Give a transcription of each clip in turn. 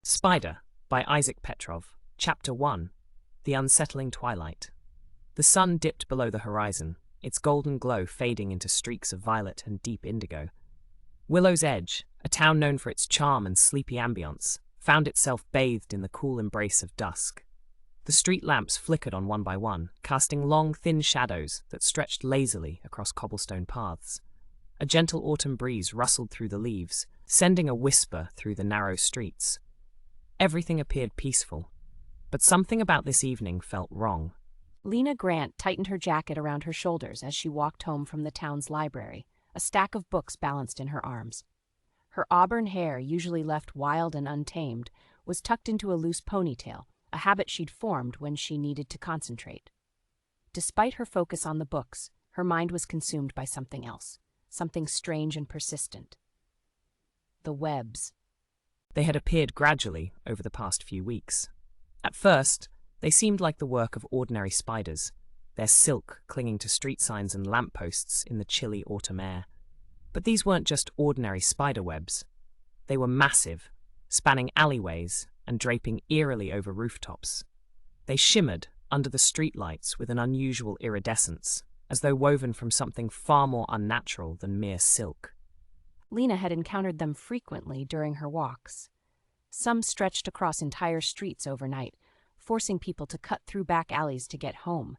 Spider by Isaac Petrov, Chapter 1, The Unsettling Twilight. The sun dipped below the horizon, its golden glow fading into streaks of violet and deep indigo. Willows Edge, a town known for its charm and sleepy ambience, found itself bathed in the cool embrace of dusk. The street lamps flickered on one by one, casting long, thin shadows that stretched lazily across cobblestone paths. A gentle autumn breeze rustled through the leaves, sending a whisper through the narrow streets. Everything appeared peaceful, but something about this evening felt wrong. Lena Grant tightened her jacket around her shoulders as she walked home from the town's library, a stack of books balanced in her arms. Her auburn hair, usually left wild and untamed, was tucked into a loose ponytail, a habit she'd formed when she needed to concentrate. Despite her focus on the books, her mind was consumed by something else, something strange and persistent. The webs. They had appeared gradually over the past few weeks. At first, they seemed like the work of ordinary spiders, their silk clinging to street signs and lampposts in the chilly autumn air. But these weren't just ordinary spider webs. They were massive, spanning alleyways and draping eerily over rooftops. They shimmered under the streetlights with an unusual iridescence, as though woven from something far more unnatural than mere silk. Lena had encountered them frequently during her walks. Some stretched across entire streets overnight, forcing people to cut through back alleys to get home.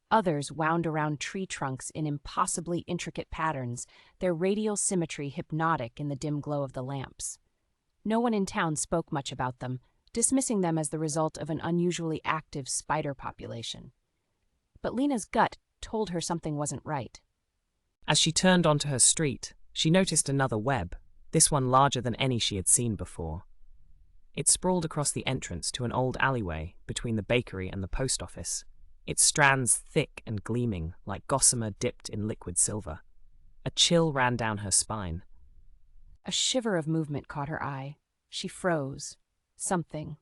Others wound around tree trunks in impossibly intricate patterns, their radial symmetry hypnotic in the dim glow of the lamps. No one in town spoke much about them, dismissing them as the result of an unusually active spider population. But Lena's gut told her something wasn't right. As she turned onto her street, she noticed another web, this one larger than any she had seen before. It sprawled across the entrance to an old alleyway between the bakery and the post office, its strands thick and gleaming like gossamer dipped in liquid silver. A chill ran down her spine. A shiver of movement caught her eye. She froze. Something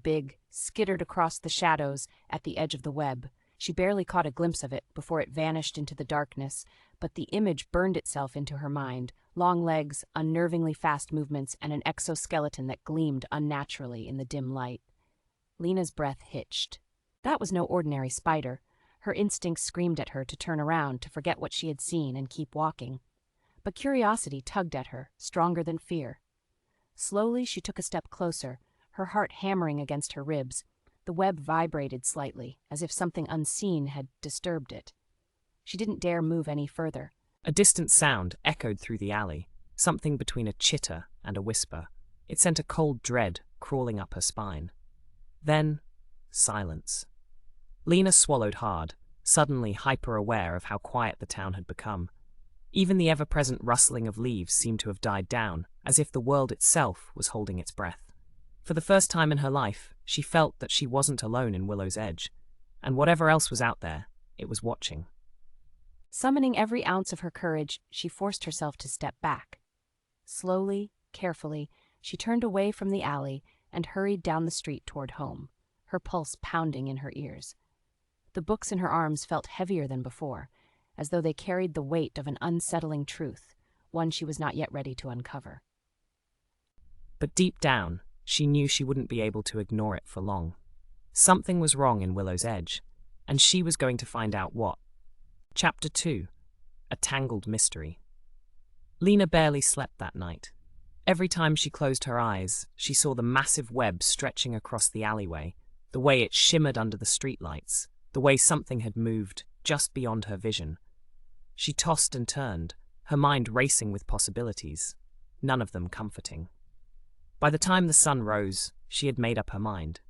big, skittered across the shadows at the edge of the web. She barely caught a glimpse of it before it vanished into the darkness, but the image burned itself into her mind, long legs, unnervingly fast movements, and an exoskeleton that gleamed unnaturally in the dim light. Lena's breath hitched. That was no ordinary spider. Her instincts screamed at her to turn around, to forget what she had seen and keep walking. But curiosity tugged at her, stronger than fear. Slowly she took a step closer, her heart hammering against her ribs. The web vibrated slightly, as if something unseen had disturbed it. She didn't dare move any further. A distant sound echoed through the alley, something between a chitter and a whisper. It sent a cold dread crawling up her spine. Then, silence. Lena swallowed hard, suddenly hyper-aware of how quiet the town had become. Even the ever-present rustling of leaves seemed to have died down, as if the world itself was holding its breath. For the first time in her life, she felt that she wasn't alone in Willow's Edge, and whatever else was out there, it was watching. Summoning every ounce of her courage, she forced herself to step back. Slowly, carefully, she turned away from the alley and hurried down the street toward home, her pulse pounding in her ears. The books in her arms felt heavier than before, as though they carried the weight of an unsettling truth, one she was not yet ready to uncover. But deep down, she knew she wouldn't be able to ignore it for long. Something was wrong in Willow's Edge, and she was going to find out what. Chapter 2, A Tangled Mystery. Lena barely slept that night. Every time she closed her eyes, she saw the massive web stretching across the alleyway, the way it shimmered under the streetlights, the way something had moved just beyond her vision. She tossed and turned, her mind racing with possibilities, none of them comforting. By the time the sun rose, she had made up her mind.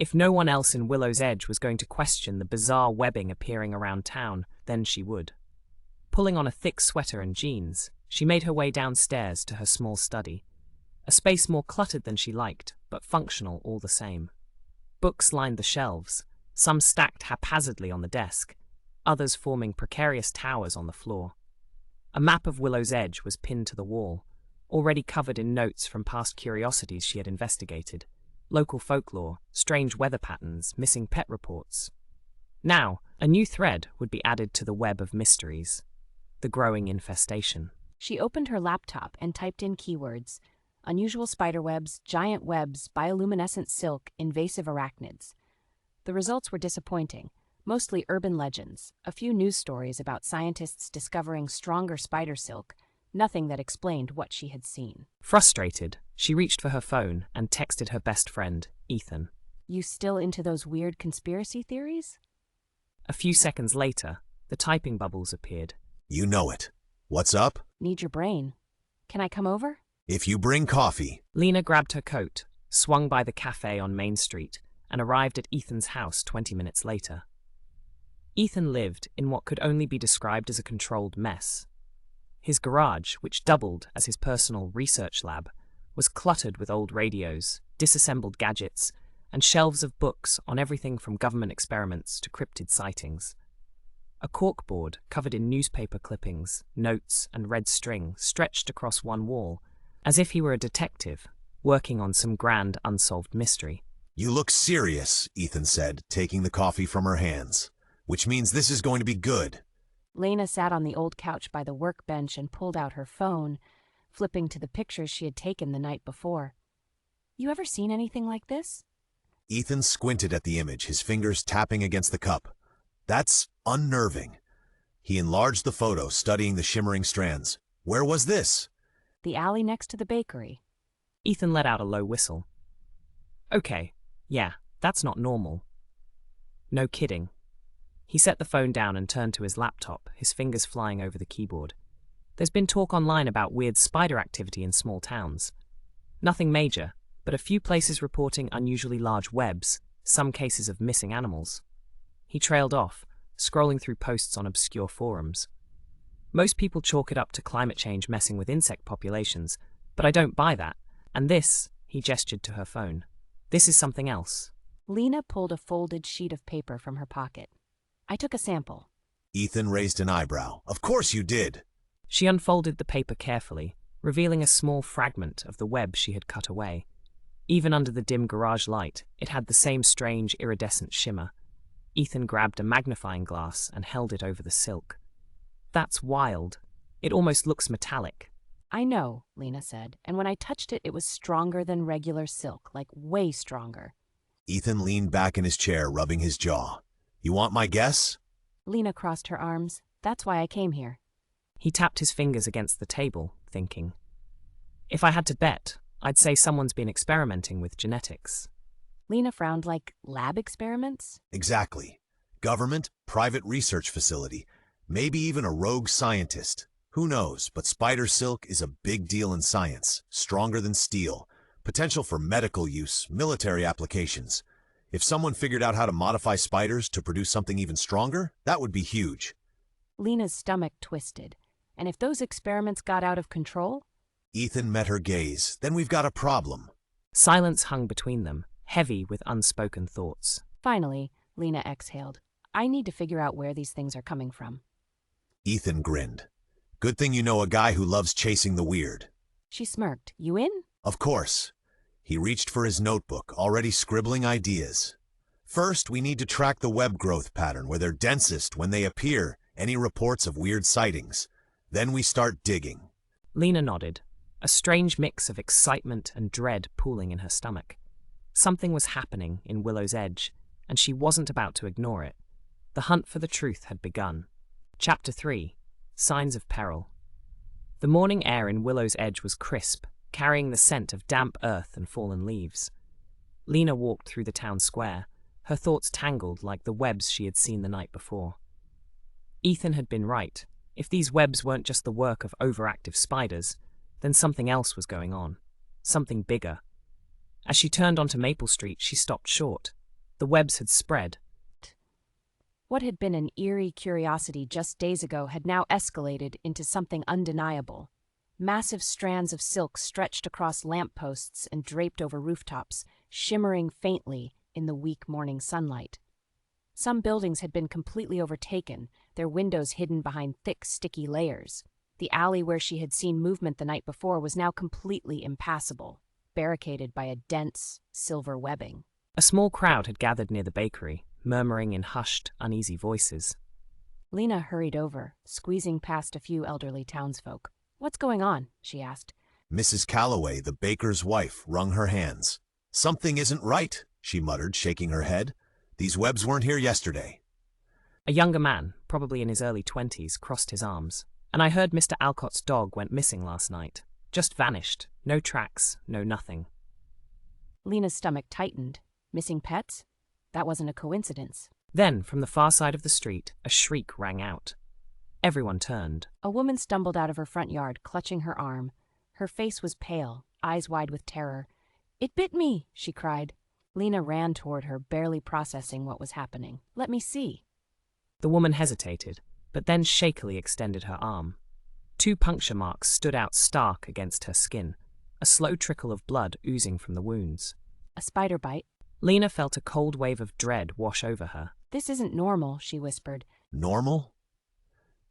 If no one else in Willow's Edge was going to question the bizarre webbing appearing around town, then she would. Pulling on a thick sweater and jeans, she made her way downstairs to her small study, a space more cluttered than she liked, but functional all the same. Books lined the shelves, some stacked haphazardly on the desk, others forming precarious towers on the floor. A map of Willow's Edge was pinned to the wall, already covered in notes from past curiosities she had investigated, local folklore, strange weather patterns, missing pet reports. Now, a new thread would be added to the web of mysteries, the growing infestation. She opened her laptop and typed in keywords: Unusual spiderwebs, giant webs, bioluminescent silk, invasive arachnids. The results were disappointing, mostly urban legends, a few news stories about scientists discovering stronger spider silk, nothing that explained what she had seen. Frustrated, she reached for her phone and texted her best friend, Ethan. You still into those weird conspiracy theories? A few seconds later, the typing bubbles appeared. You know it. What's up? Need your brain. Can I come over? If you bring coffee. Lena grabbed her coat, swung by the cafe on Main Street, and arrived at Ethan's house 20 minutes later. Ethan lived in what could only be described as a controlled mess. His garage, which doubled as his personal research lab, was cluttered with old radios, disassembled gadgets, and shelves of books on everything from government experiments to cryptid sightings. A corkboard covered in newspaper clippings, notes, and red string stretched across one wall, as if he were a detective working on some grand unsolved mystery. You look serious, Ethan said, taking the coffee from her hands. Which means this is going to be good. Lena sat on the old couch by the workbench and pulled out her phone, flipping to the pictures she had taken the night before. You ever seen anything like this? Ethan squinted at the image, his fingers tapping against the cup. That's unnerving. He enlarged the photo, studying the shimmering strands. Where was this? The alley next to the bakery. Ethan let out a low whistle. Okay, yeah, that's not normal. No kidding. He set the phone down and turned to his laptop, his fingers flying over the keyboard. There's been talk online about weird spider activity in small towns. Nothing major, but a few places reporting unusually large webs, some cases of missing animals. He trailed off, scrolling through posts on obscure forums. Most people chalk it up to climate change messing with insect populations, but I don't buy that. And this, he gestured to her phone. This is something else. Lena pulled a folded sheet of paper from her pocket. I took a sample. Ethan raised an eyebrow. Of course you did. She unfolded the paper carefully, revealing a small fragment of the web she had cut away. Even under the dim garage light, it had the same strange iridescent shimmer. Ethan grabbed a magnifying glass and held it over the silk. That's wild. It almost looks metallic. I know, Lena said, and when I touched it, it was stronger than regular silk, like way stronger. Ethan leaned back in his chair, rubbing his jaw. You want my guess? Lena crossed her arms. That's why I came here. He tapped his fingers against the table, thinking. If I had to bet, I'd say someone's been experimenting with genetics. Lena frowned. Like lab experiments? Exactly. Government, private research facility, maybe even a rogue scientist. Who knows, but spider silk is a big deal in science, stronger than steel, potential for medical use, military applications. If someone figured out how to modify spiders to produce something even stronger, that would be huge. Lena's stomach twisted. And if those experiments got out of control? Ethan met her gaze. Then we've got a problem. Silence hung between them, heavy with unspoken thoughts. Finally, Lena exhaled. I need to figure out where these things are coming from. Ethan grinned. Good thing you know a guy who loves chasing the weird. She smirked. You in? Of course. He reached for his notebook, already scribbling ideas. First, we need to track the web growth pattern where they're densest when they appear, any reports of weird sightings. Then we start digging. Lena nodded, a strange mix of excitement and dread pooling in her stomach. Something was happening in Willows Edge, and she wasn't about to ignore it. The hunt for the truth had begun. Chapter 3. Signs of Peril. The morning air in Willows Edge was crisp, carrying the scent of damp earth and fallen leaves. Lena walked through the town square, her thoughts tangled like the webs she had seen the night before. Ethan had been right. If these webs weren't just the work of overactive spiders, then something else was going on. Something bigger. As she turned onto Maple Street, she stopped short. The webs had spread. What had been an eerie curiosity just days ago had now escalated into something undeniable. Massive strands of silk stretched across lampposts and draped over rooftops, shimmering faintly in the weak morning sunlight. Some buildings had been completely overtaken, their windows hidden behind thick, sticky layers. The alley where she had seen movement the night before was now completely impassable, barricaded by a dense, silver webbing. A small crowd had gathered near the bakery, murmuring in hushed, uneasy voices. Lena hurried over, squeezing past a few elderly townsfolk. "What's going on?" she asked. Mrs. Calloway, the baker's wife, wrung her hands. "Something isn't right," she muttered, shaking her head. "These webs weren't here yesterday." A younger man, probably in his early 20s, crossed his arms. "And I heard Mr. Alcott's dog went missing last night. Just vanished. No tracks, no nothing." Lena's stomach tightened. Missing pets? That wasn't a coincidence. Then, from the far side of the street, a shriek rang out. Everyone turned. A woman stumbled out of her front yard, clutching her arm. Her face was pale, eyes wide with terror. "It bit me!" she cried. Lena ran toward her, barely processing what was happening. "Let me see." The woman hesitated, but then shakily extended her arm. 2 puncture marks stood out stark against her skin, a slow trickle of blood oozing from the wounds. "A spider bite." Lena felt a cold wave of dread wash over her. "This isn't normal," she whispered. "Normal?"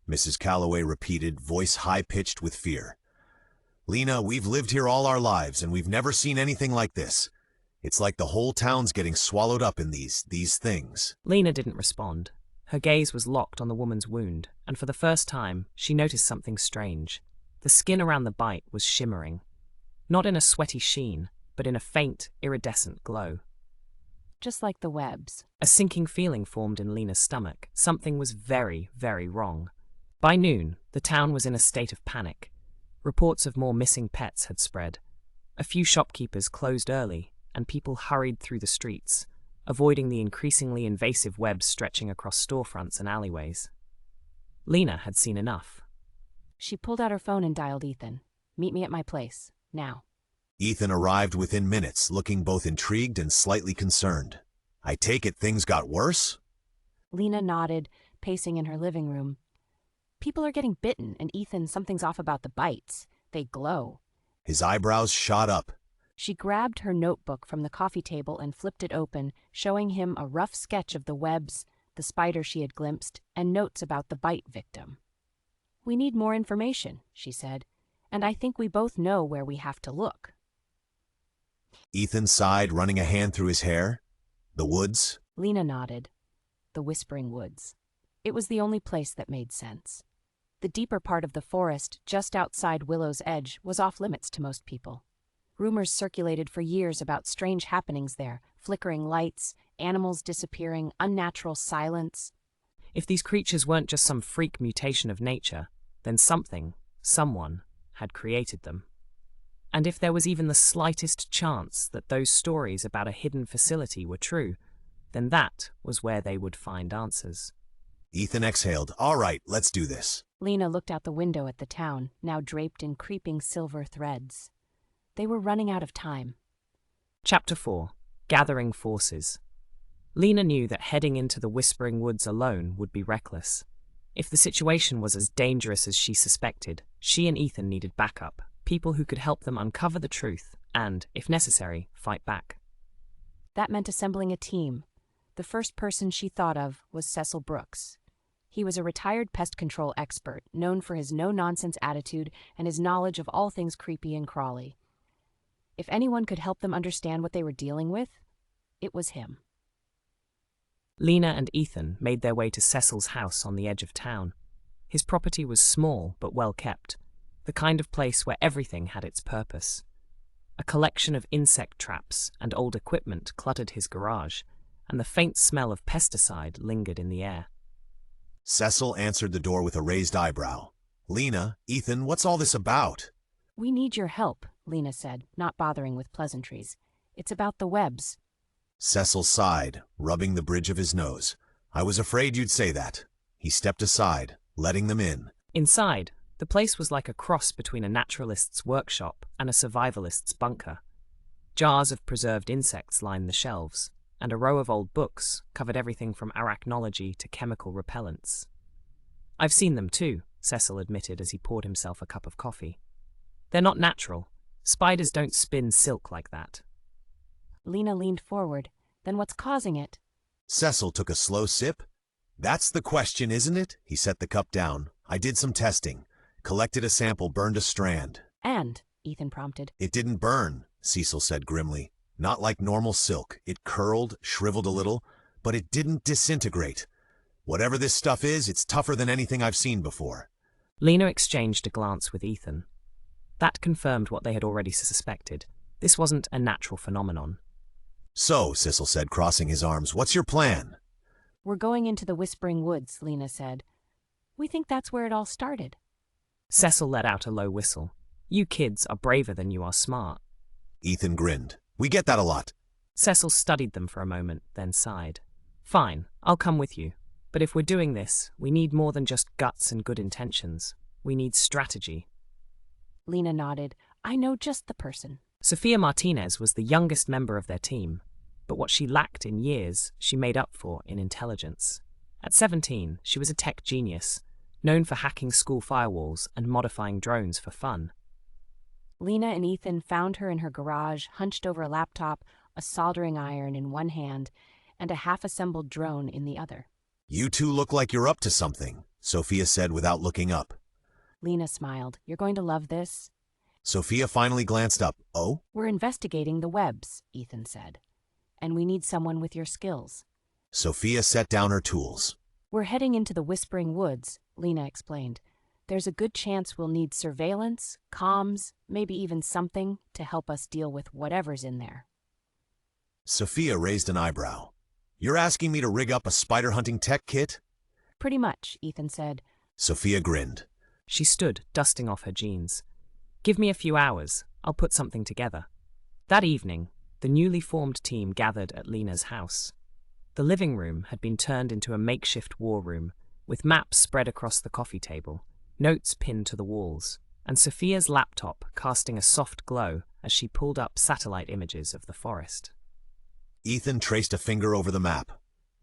Mrs. Calloway repeated, voice high-pitched with fear. "Lena, we've lived here all our lives, and we've never seen anything like this. It's like the whole town's getting swallowed up in these things." Lena didn't respond. Her gaze was locked on the woman's wound, and for the first time, she noticed something strange. The skin around the bite was shimmering. Not in a sweaty sheen, but in a faint, iridescent glow. Just like the webs. A sinking feeling formed in Lena's stomach. Something was very, very wrong. By noon, the town was in a state of panic. Reports of more missing pets had spread. A few shopkeepers closed early, and people hurried through the streets, avoiding the increasingly invasive webs stretching across storefronts and alleyways. Lena had seen enough. She pulled out her phone and dialed Ethan. "Meet me at my place, now." Ethan arrived within minutes, looking both intrigued and slightly concerned. "I take it things got worse?" Lena nodded, pacing in her living room. "People are getting bitten, and Ethan, something's off about the bites. They glow." His eyebrows shot up. She grabbed her notebook from the coffee table and flipped it open, showing him a rough sketch of the webs, the spider she had glimpsed, and notes about the bite victim. "We need more information," she said, "and I think we both know where we have to look." Ethan sighed, running a hand through his hair. "The woods?" Lena nodded. The Whispering Woods. It was the only place that made sense. The deeper part of the forest, just outside Willows Edge, was off limits to most people. Rumors circulated for years about strange happenings there, flickering lights, animals disappearing, unnatural silence. If these creatures weren't just some freak mutation of nature, then someone, had created them. And if there was even the slightest chance that those stories about a hidden facility were true, then that was where they would find answers. Ethan exhaled. "All right, let's do this." Lena looked out the window at the town, now draped in creeping silver threads. They were running out of time. Chapter 4. Gathering Forces. Lena knew that heading into the Whispering Woods alone would be reckless. If the situation was as dangerous as she suspected, she and Ethan needed backup, people who could help them uncover the truth and, if necessary, fight back. That meant assembling a team. The first person she thought of was Cecil Brooks. He was a retired pest control expert, known for his no-nonsense attitude and his knowledge of all things creepy and crawly. If anyone could help them understand what they were dealing with, it was him. Lena and Ethan made their way to Cecil's house on the edge of town. His property was small but well kept, the kind of place where everything had its purpose. A collection of insect traps and old equipment cluttered his garage, and the faint smell of pesticide lingered in the air. Cecil answered the door with a raised eyebrow. "Lena, Ethan, what's all this about?" "We need your help," Lena said, not bothering with pleasantries. "It's about the webs." Cecil sighed, rubbing the bridge of his nose. "I was afraid you'd say that." He stepped aside, letting them in. Inside, the place was like a cross between a naturalist's workshop and a survivalist's bunker. Jars of preserved insects lined the shelves, and a row of old books covered everything from arachnology to chemical repellents. "I've seen them too," Cecil admitted as he poured himself a cup of coffee. "They're not natural. Spiders don't spin silk like that." Lena leaned forward. "Then what's causing it?" Cecil took a slow sip. "That's the question, isn't it?" He set the cup down. "I did some testing. Collected a sample, burned a strand." "And?" Ethan prompted. "It didn't burn," Cecil said grimly. "Not like normal silk. It curled, shriveled a little, but it didn't disintegrate. Whatever this stuff is, it's tougher than anything I've seen before." Lena exchanged a glance with Ethan. That confirmed what they had already suspected. This wasn't a natural phenomenon. So, Cecil said, crossing his arms, what's your plan? We're going into the Whispering Woods, Lena said. We think that's where it all started. Cecil let out a low whistle. You kids are braver than you are smart. Ethan grinned. We get that a lot. Cecil studied them for a moment, then sighed. Fine, I'll come with you. But if we're doing this, we need more than just guts and good intentions. We need strategy. Lena nodded. I know just the person. Sofia Martinez was the youngest member of their team, but what she lacked in years, she made up for in intelligence. At 17, she was a tech genius, known for hacking school firewalls and modifying drones for fun. Lena and Ethan found her in her garage, hunched over a laptop, a soldering iron in one hand, and a half-assembled drone in the other. You two look like you're up to something, Sofia said without looking up. Lena smiled. You're going to love this. Sofia finally glanced up. Oh? We're investigating the webs, Ethan said. And we need someone with your skills. Sofia set down her tools. We're heading into the Whispering Woods, Lena explained. There's a good chance we'll need surveillance, comms, maybe even something to help us deal with whatever's in there. Sofia raised an eyebrow. You're asking me to rig up a spider-hunting tech kit? Pretty much, Ethan said. Sofia grinned. She stood, dusting off her jeans. Give me a few hours. I'll put something together. That evening, the newly formed team gathered at Lena's house. The living room had been turned into a makeshift war room, with maps spread across the coffee table, notes pinned to the walls, and Sofia's laptop casting a soft glow as she pulled up satellite images of the forest. Ethan traced a finger over the map.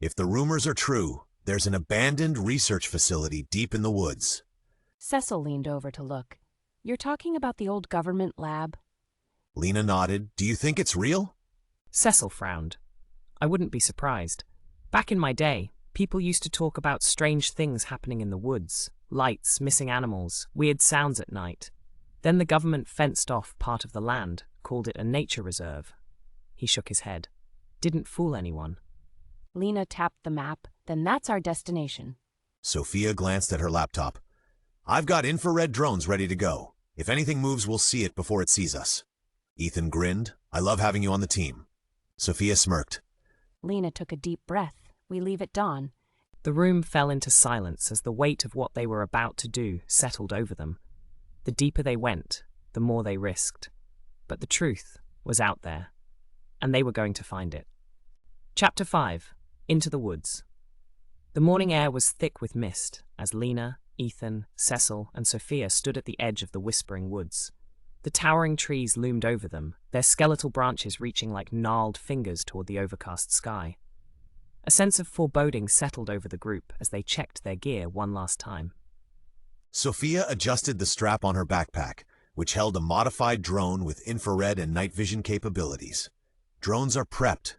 If the rumors are true, there's an abandoned research facility deep in the woods. Cecil leaned over to look. You're talking about the old government lab? Lena nodded. Do you think it's real? Cecil frowned. I wouldn't be surprised. Back in my day, people used to talk about strange things happening in the woods. Lights, missing animals, weird sounds at night. Then the government fenced off part of the land, called it a nature reserve. He shook his head. Didn't fool anyone. Lena tapped the map. Then that's our destination. Sofia glanced at her laptop. I've got infrared drones ready to go. If anything moves, we'll see it before it sees us. Ethan grinned. I love having you on the team. Sofia smirked. Lena took a deep breath. We leave at dawn. The room fell into silence as the weight of what they were about to do settled over them. The deeper they went, the more they risked. But the truth was out there, and they were going to find it. Chapter 5. Into the Woods. The morning air was thick with mist as Lena, Ethan, Cecil, and Sofia stood at the edge of the Whispering Woods. The towering trees loomed over them, their skeletal branches reaching like gnarled fingers toward the overcast sky. A sense of foreboding settled over the group as they checked their gear one last time. Sofia adjusted the strap on her backpack, which held a modified drone with infrared and night vision capabilities. Drones are prepped.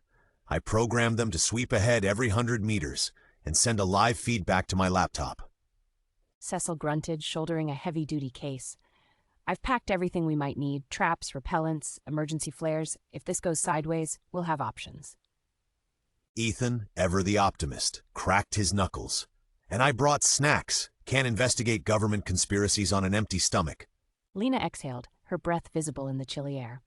I programmed them to sweep ahead every 100 meters and send a live feedback to my laptop. Cecil grunted, shouldering a heavy-duty case. I've packed everything we might need, traps, repellents, emergency flares. If this goes sideways, we'll have options. Ethan, ever the optimist, cracked his knuckles. And I brought snacks. Can't investigate government conspiracies on an empty stomach. Lena exhaled, her breath visible in the chilly air.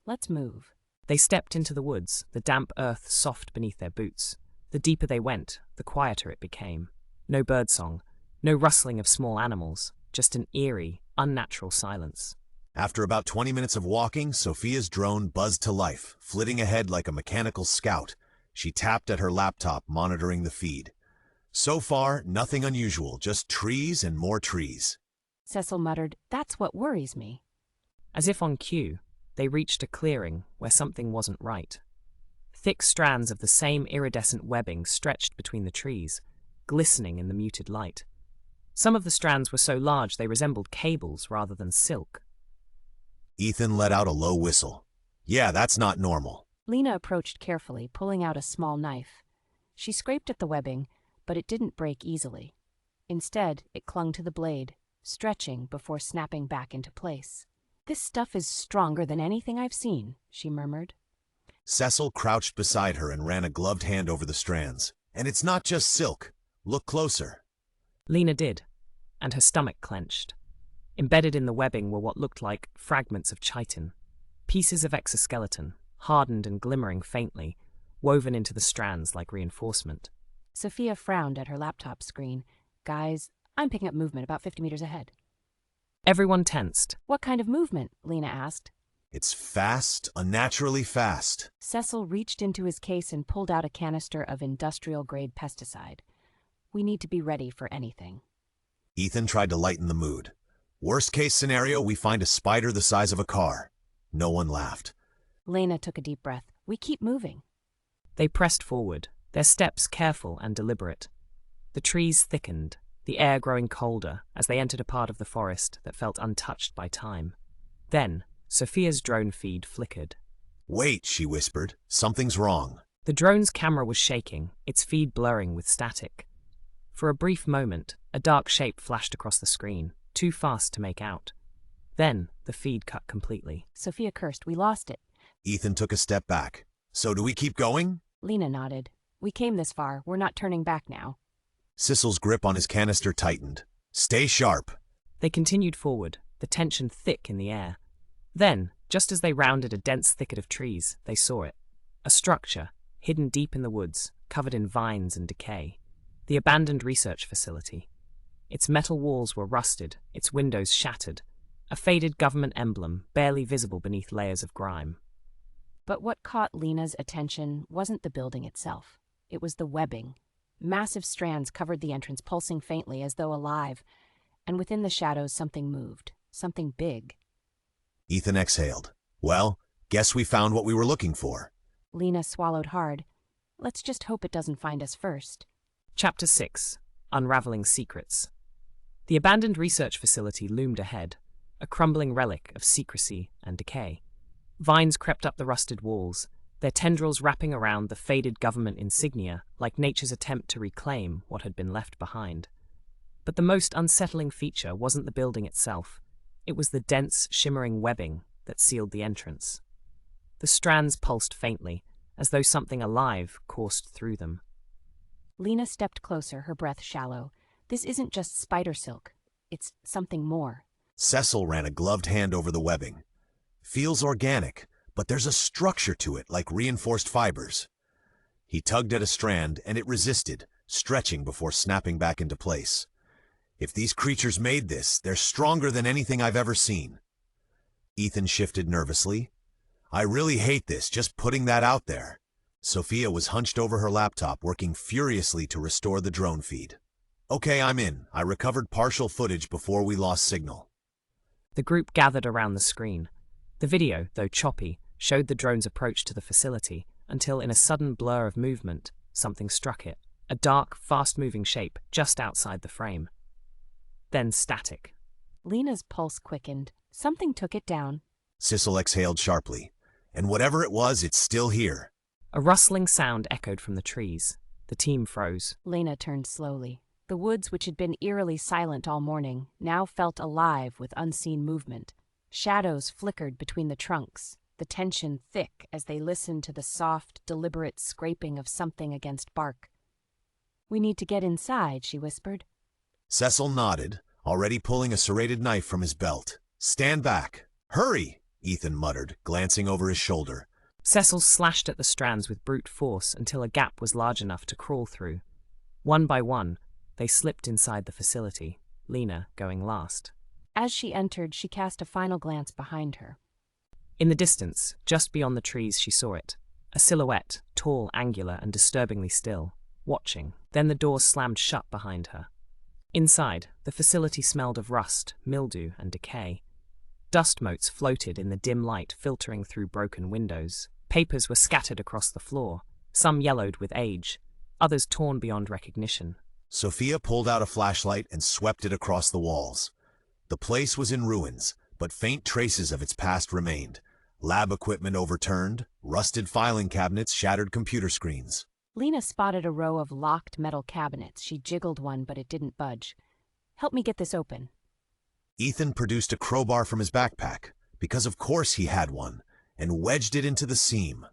Let's move. They stepped into the woods, the damp earth soft beneath their boots. The deeper they went, the quieter it became. No birdsong, no rustling of small animals, just an eerie, unnatural silence. After about 20 minutes of walking, Sofia's drone buzzed to life, flitting ahead like a mechanical scout. She tapped at her laptop, monitoring the feed. So far, nothing unusual, just trees and more trees. Cecil muttered, That's what worries me. As if on cue, they reached a clearing where something wasn't right. Thick strands of the same iridescent webbing stretched between the trees, glistening in the muted light. Some of the strands were so large they resembled cables rather than silk. Ethan let out a low whistle. Yeah, that's not normal. Lena approached carefully, pulling out a small knife. She scraped at the webbing, but it didn't break easily. Instead, it clung to the blade, stretching before snapping back into place. This stuff is stronger than anything I've seen, she murmured. Cecil crouched beside her and ran a gloved hand over the strands. And it's not just silk. Look closer. Lena did, and her stomach clenched. Embedded in the webbing were what looked like fragments of chitin, pieces of exoskeleton, hardened and glimmering faintly, woven into the strands like reinforcement. Sofia frowned at her laptop screen. Guys, I'm picking up movement about 50 meters ahead. Everyone tensed. What kind of movement? Lena asked. It's fast, unnaturally fast. Cecil reached into his case and pulled out a canister of industrial-grade pesticide. We need to be ready for anything. Ethan tried to lighten the mood. Worst case scenario, we find a spider the size of a car. No one laughed. Lena took a deep breath. We keep moving. They pressed forward, their steps careful and deliberate. The trees thickened, the air growing colder as they entered a part of the forest that felt untouched by time. Then, Sofia's drone feed flickered. Wait, she whispered. Something's wrong. The drone's camera was shaking, its feed blurring with static. For a brief moment, a dark shape flashed across the screen, too fast to make out. Then, the feed cut completely. Sofia cursed. We lost it. Ethan took a step back. So do we keep going? Lena nodded. We came this far. We're not turning back now. Cecil's grip on his canister tightened. Stay sharp. They continued forward, the tension thick in the air. Then, just as they rounded a dense thicket of trees, they saw it. A structure, hidden deep in the woods, covered in vines and decay. The abandoned research facility. Its metal walls were rusted, its windows shattered. A faded government emblem, barely visible beneath layers of grime. But what caught Lena's attention wasn't the building itself. It was the webbing. Massive strands covered the entrance, pulsing faintly as though alive. And within the shadows, something moved. Something big. Ethan exhaled. Well, guess we found what we were looking for. Lena swallowed hard. Let's just hope it doesn't find us first. Chapter 6. Unraveling Secrets. The abandoned research facility loomed ahead, a crumbling relic of secrecy and decay. Vines crept up the rusted walls, their tendrils wrapping around the faded government insignia like nature's attempt to reclaim what had been left behind. But the most unsettling feature wasn't the building itself. It was the dense, shimmering webbing that sealed the entrance. The strands pulsed faintly, as though something alive coursed through them. Lena stepped closer, her breath shallow. This isn't just spider silk. It's something more. Cecil ran a gloved hand over the webbing. Feels organic, but there's a structure to it like reinforced fibers. He tugged at a strand, and it resisted, stretching before snapping back into place. If these creatures made this, they're stronger than anything I've ever seen. Ethan shifted nervously. I really hate this, just putting that out there. Sofia was hunched over her laptop, working furiously to restore the drone feed. Okay, I'm in. I recovered partial footage before we lost signal. The group gathered around the screen. The video, though choppy, showed the drone's approach to the facility until, in a sudden blur of movement, something struck it. A dark, fast-moving shape just outside the frame. Then static. Lena's pulse quickened. Something took it down. Cecil exhaled sharply. And whatever it was, it's still here. A rustling sound echoed from the trees. The team froze. Lena turned slowly. The woods, which had been eerily silent all morning, now felt alive with unseen movement. Shadows flickered between the trunks, the tension thick as they listened to the soft, deliberate scraping of something against bark. We need to get inside, she whispered. Cecil nodded, already pulling a serrated knife from his belt. Stand back. Hurry, Ethan muttered, glancing over his shoulder. Cecil slashed at the strands with brute force until a gap was large enough to crawl through. One by one, they slipped inside the facility, Lena going last. As she entered, she cast a final glance behind her. In the distance, just beyond the trees, she saw it. A silhouette, tall, angular, and disturbingly still, watching. Then the door slammed shut behind her. Inside, the facility smelled of rust, mildew, and decay. Dust motes floated in the dim light filtering through broken windows. Papers were scattered across the floor, some yellowed with age, others torn beyond recognition. Sofia pulled out a flashlight and swept it across the walls. The place was in ruins, but faint traces of its past remained. Lab equipment overturned, rusted filing cabinets, shattered computer screens. Lena spotted a row of locked metal cabinets. She jiggled one, but it didn't budge. Help me get this open. Ethan produced a crowbar from his backpack, because of course he had one, and wedged it into the seam.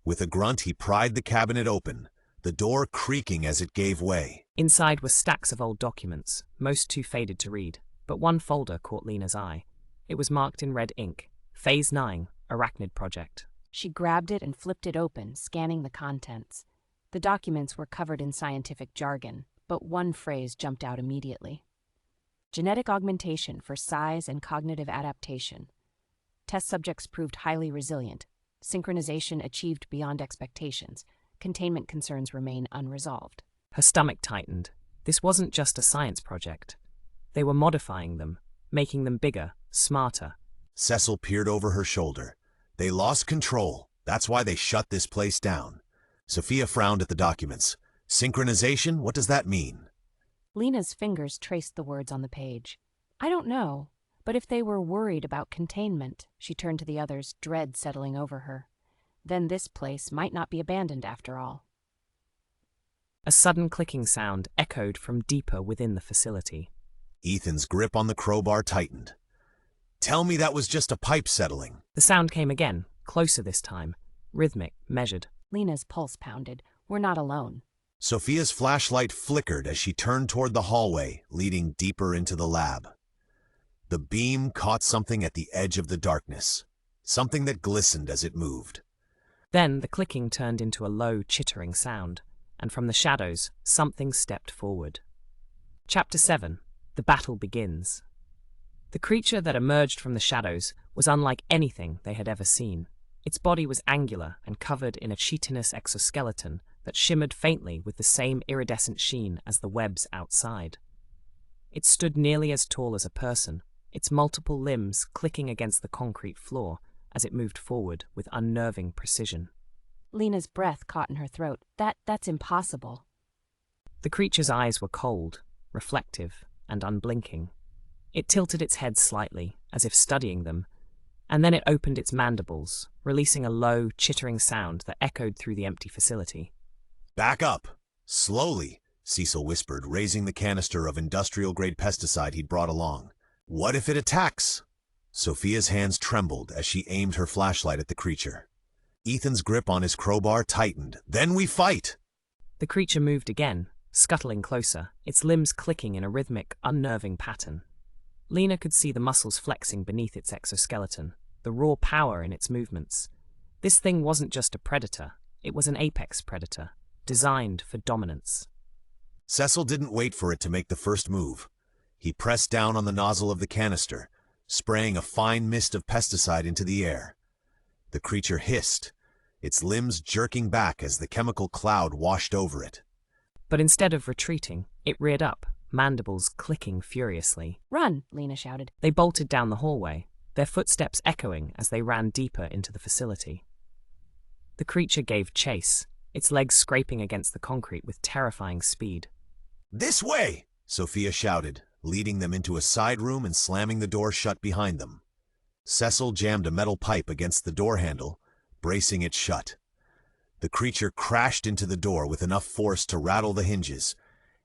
With a grunt, he pried the cabinet open, the door creaking as it gave way. Inside were stacks of old documents, most too faded to read. But one folder caught Lena's eye. It was marked in red ink, Phase 9, Arachnid Project. She grabbed it and flipped it open, scanning the contents. The documents were covered in scientific jargon, but one phrase jumped out immediately. Genetic augmentation for size and cognitive adaptation. Test subjects proved highly resilient. Synchronization achieved beyond expectations. Containment concerns remain unresolved. Her stomach tightened. This wasn't just a science project. They were modifying them, making them bigger, smarter. Cecil peered over her shoulder. They lost control. That's why they shut this place down. Sofia frowned at the documents. Synchronization? What does that mean? Lena's fingers traced the words on the page. I don't know, but if they were worried about containment, she turned to the others, dread settling over her. Then this place might not be abandoned after all. A sudden clicking sound echoed from deeper within the facility. Ethan's grip on the crowbar tightened. Tell me that was just a pipe settling. The sound came again, closer this time, rhythmic, measured. Lena's pulse pounded. We're not alone. Sofia's flashlight flickered as she turned toward the hallway, leading deeper into the lab. The beam caught something at the edge of the darkness, something that glistened as it moved. Then the clicking turned into a low, chittering sound, and from the shadows, something stepped forward. Chapter 7. The Battle Begins. The creature that emerged from the shadows was unlike anything they had ever seen. Its body was angular and covered in a chitinous exoskeleton that shimmered faintly with the same iridescent sheen as the webs outside. It stood nearly as tall as a person, its multiple limbs clicking against the concrete floor as it moved forward with unnerving precision. Lena's breath caught in her throat. That's impossible. The creature's eyes were cold, reflective, and unblinking. It tilted its head slightly, as if studying them, and then it opened its mandibles, releasing a low, chittering sound that echoed through the empty facility. Back up! Slowly, Cecil whispered, raising the canister of industrial-grade pesticide he'd brought along. What if it attacks? Sofia's hands trembled as she aimed her flashlight at the creature. Ethan's grip on his crowbar tightened. Then we fight! The creature moved again, scuttling closer, its limbs clicking in a rhythmic, unnerving pattern. Lena could see the muscles flexing beneath its exoskeleton, the raw power in its movements. This thing wasn't just a predator, it was an apex predator, designed for dominance. Cecil didn't wait for it to make the first move. He pressed down on the nozzle of the canister, spraying a fine mist of pesticide into the air. The creature hissed, its limbs jerking back as the chemical cloud washed over it. But instead of retreating, it reared up, mandibles clicking furiously. Run, Lena shouted. They bolted down the hallway, their footsteps echoing as they ran deeper into the facility. The creature gave chase, its legs scraping against the concrete with terrifying speed. This way! Sofia shouted, leading them into a side room and slamming the door shut behind them. Cecil jammed a metal pipe against the door handle, bracing it shut. The creature crashed into the door with enough force to rattle the hinges,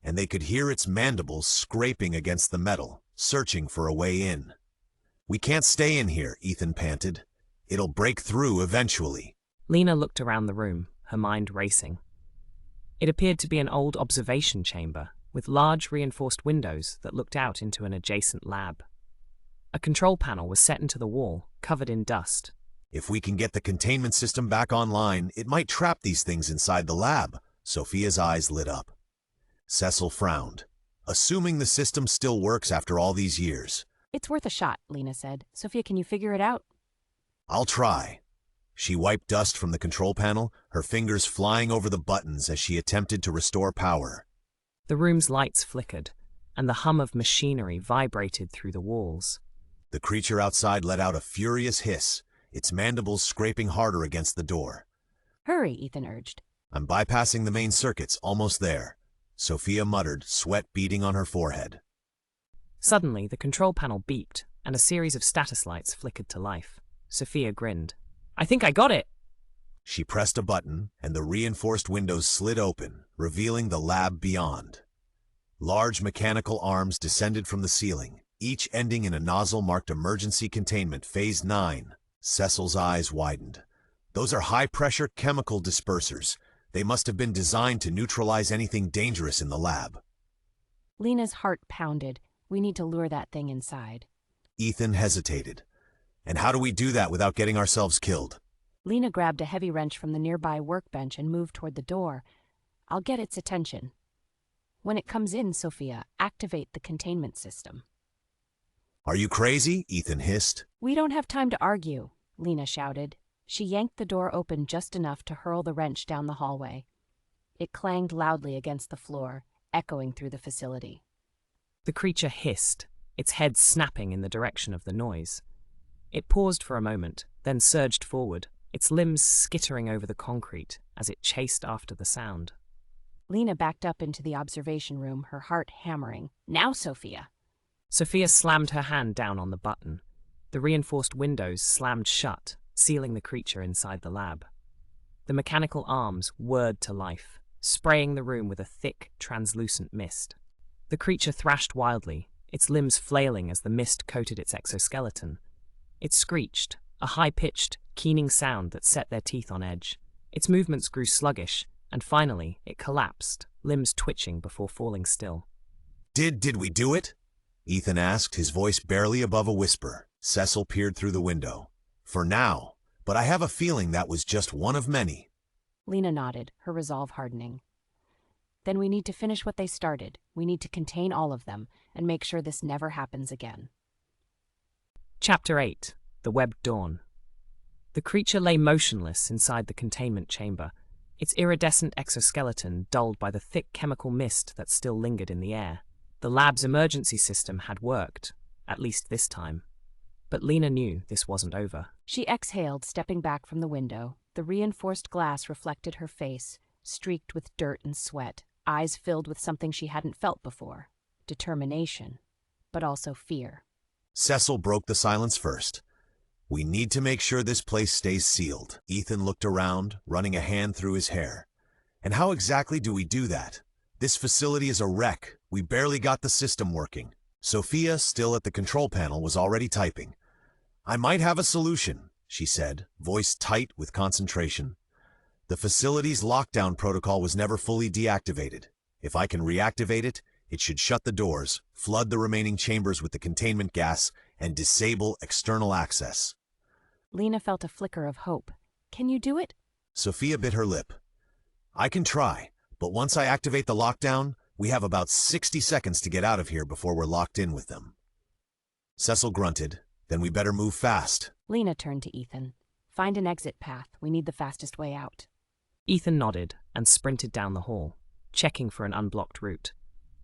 and they could hear its mandibles scraping against the metal, searching for a way in. We can't stay in here, Ethan panted. It'll break through eventually. Lena looked around the room, her mind racing. It appeared to be an old observation chamber, with large reinforced windows that looked out into an adjacent lab. A control panel was set into the wall, covered in dust. If we can get the containment system back online, it might trap these things inside the lab. Sofia's eyes lit up. Cecil frowned. Assuming the system still works after all these years. It's worth a shot, Lena said. Sofia, can you figure it out? I'll try. She wiped dust from the control panel, her fingers flying over the buttons as she attempted to restore power. The room's lights flickered, and the hum of machinery vibrated through the walls. The creature outside let out a furious hiss, its mandibles scraping harder against the door. Hurry, Ethan urged. I'm bypassing the main circuits, almost there. Sofia muttered, sweat beading on her forehead. Suddenly, the control panel beeped, and a series of status lights flickered to life. Sofia grinned. I think I got it! She pressed a button, and the reinforced windows slid open, revealing the lab beyond. Large mechanical arms descended from the ceiling, each ending in a nozzle marked Emergency Containment Phase 9. Cecil's eyes widened. Those are high-pressure chemical dispersers. They must have been designed to neutralize anything dangerous in the lab. Lena's heart pounded. We need to lure that thing inside. Ethan hesitated. And how do we do that without getting ourselves killed? Lena grabbed a heavy wrench from the nearby workbench and moved toward the door. I'll get its attention. When it comes in, Sofia, activate the containment system. Are you crazy? Ethan hissed. We don't have time to argue, Lena shouted. She yanked the door open just enough to hurl the wrench down the hallway. It clanged loudly against the floor, echoing through the facility. The creature hissed, its head snapping in the direction of the noise. It paused for a moment, then surged forward, its limbs skittering over the concrete as it chased after the sound. Lena backed up into the observation room, her heart hammering. Now, Sofia. Sofia slammed her hand down on the button. The reinforced windows slammed shut, sealing the creature inside the lab. The mechanical arms whirred to life, spraying the room with a thick, translucent mist. The creature thrashed wildly, its limbs flailing as the mist coated its exoskeleton. It screeched, a high-pitched, keening sound that set their teeth on edge. Its movements grew sluggish, and finally it collapsed, limbs twitching before falling still. Did we do it? Ethan asked, his voice barely above a whisper. Cecil peered through the window. For now, but I have a feeling that was just one of many. Lena nodded, her resolve hardening. Then we need to finish what they started. We need to contain all of them and make sure this never happens again. Chapter 8. The Webbed Dawn. The creature lay motionless inside the containment chamber, its iridescent exoskeleton dulled by the thick chemical mist that still lingered in the air. The lab's emergency system had worked, at least this time. But Lena knew this wasn't over. She exhaled, stepping back from the window. The reinforced glass reflected her face, streaked with dirt and sweat, eyes filled with something she hadn't felt before. Determination, but also fear. Cecil broke the silence first. We need to make sure this place stays sealed. Ethan looked around, running a hand through his hair. And how exactly do we do that? This facility is a wreck. We barely got the system working. Sofia, still at the control panel, was already typing. I might have a solution, she said, voice tight with concentration. The facility's lockdown protocol was never fully deactivated. If I can reactivate it, it should shut the doors, flood the remaining chambers with the containment gas, and disable external access. Lena felt a flicker of hope. Can you do it? Sofia bit her lip. I can try, but once I activate the lockdown, we have about 60 seconds to get out of here before we're locked in with them. Cecil grunted. Then we better move fast. Lena turned to Ethan. Find an exit path. We need the fastest way out. Ethan nodded and sprinted down the hall, checking for an unblocked route.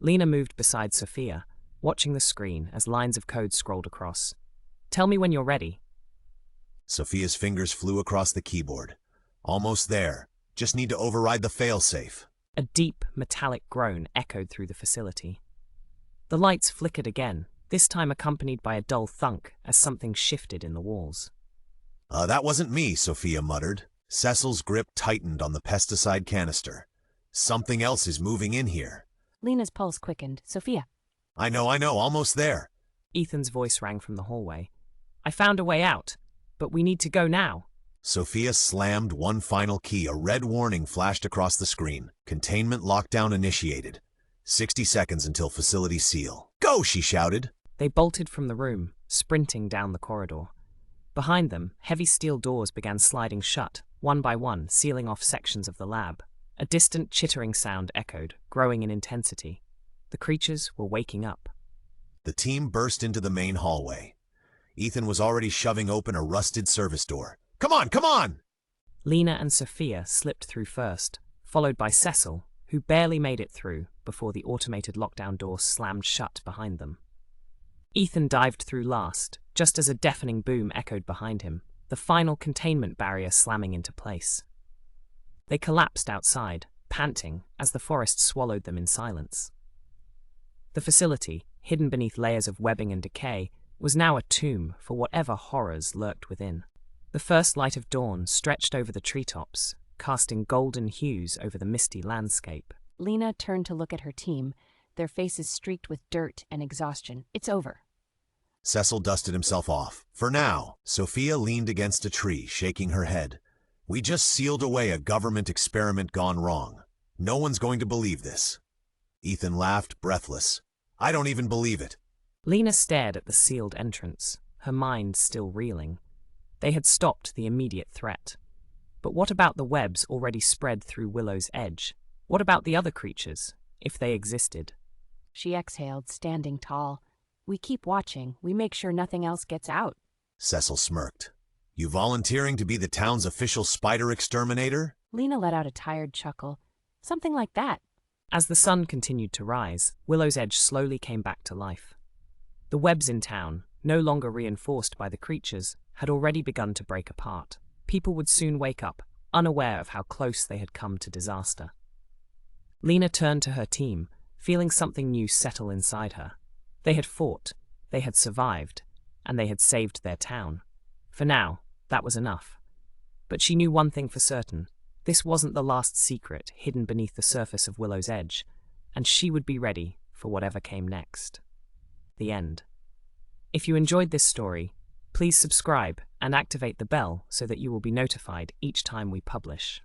Lena moved beside Sofia, watching the screen as lines of code scrolled across. Tell me when you're ready. Sofia's fingers flew across the keyboard. Almost there. Just need to override the failsafe. A deep, metallic groan echoed through the facility. The lights flickered again, this time accompanied by a dull thunk as something shifted in the walls. That wasn't me, Sofia muttered. Cecil's grip tightened on the pesticide canister. Something else is moving in here. Lena's pulse quickened. Sofia. I know, almost there. Ethan's voice rang from the hallway. I found a way out, but we need to go now. Sofia slammed one final key. A red warning flashed across the screen. Containment lockdown initiated. 60 seconds until facility seal. Go, she shouted. They bolted from the room, sprinting down the corridor. Behind them, heavy steel doors began sliding shut, one by one, sealing off sections of the lab. A distant chittering sound echoed, growing in intensity. The creatures were waking up. The team burst into the main hallway. Ethan was already shoving open a rusted service door. Come on, come on! Lena and Sofia slipped through first, followed by Cecil, who barely made it through before the automated lockdown door slammed shut behind them. Ethan dived through last, just as a deafening boom echoed behind him, the final containment barrier slamming into place. They collapsed outside, panting, as the forest swallowed them in silence. The facility, hidden beneath layers of webbing and decay, was now a tomb for whatever horrors lurked within. The first light of dawn stretched over the treetops, casting golden hues over the misty landscape. Lena turned to look at her team, their faces streaked with dirt and exhaustion. It's over. Cecil dusted himself off. For now, Sofia leaned against a tree, shaking her head. We just sealed away a government experiment gone wrong. No one's going to believe this. Ethan laughed, breathless. I don't even believe it. Lena stared at the sealed entrance, her mind still reeling. They had stopped the immediate threat. But what about the webs already spread through Willow's Edge? What about the other creatures, if they existed? She exhaled, standing tall. We keep watching. We make sure nothing else gets out. Cecil smirked. You volunteering to be the town's official spider exterminator? Lena let out a tired chuckle. Something like that. As the sun continued to rise, Willow's Edge slowly came back to life. The webs in town, no longer reinforced by the creatures, had already begun to break apart. People would soon wake up, unaware of how close they had come to disaster. Lena turned to her team, feeling something new settle inside her. They had fought, they had survived, and they had saved their town. For now, that was enough. But she knew one thing for certain. This wasn't the last secret hidden beneath the surface of Willow's Edge, and she would be ready for whatever came next. The end. If you enjoyed this story, please subscribe and activate the bell so that you will be notified each time we publish.